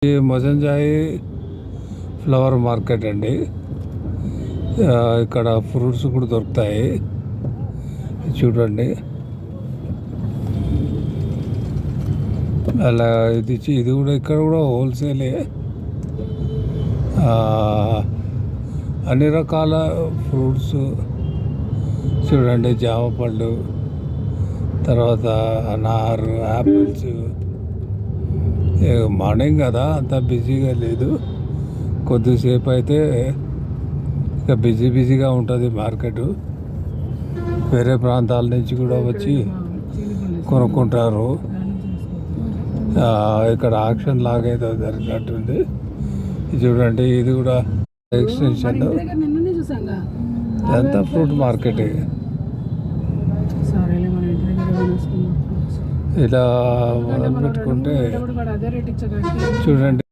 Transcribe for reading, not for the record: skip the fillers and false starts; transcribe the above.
ఈ మొజంజాయి flower market అండి. ఇక్కడ ఫ్రూట్స్ కూడా దొరుకుతాయి. చూడండి, అలా ఇది కూడా ఇక్కడ కూడా హోల్సేలే. అన్ని రకాల ఫ్రూట్స్ చూడండి, జామ పళ్ళు, తర్వాత అనారు, యాపిల్స్. మార్నింగ్ కదా, అంత బిజీగా లేదు. కొద్దిసేపు అయితే ఇక బిజీగా ఉంటుంది మార్కెట్. వేరే ప్రాంతాల నుంచి కూడా వచ్చి కొనుక్కుంటారు. ఇక్కడ ఆక్షన్ లాగా ఏదో జరిగినట్టుంది. చూడండి, ఇది కూడా ఎక్స్టెన్షన్. ఇదంతా ఫ్రూట్ మార్కెట్. ఇలా మొదలు పెట్టుకుంటే చూడండి.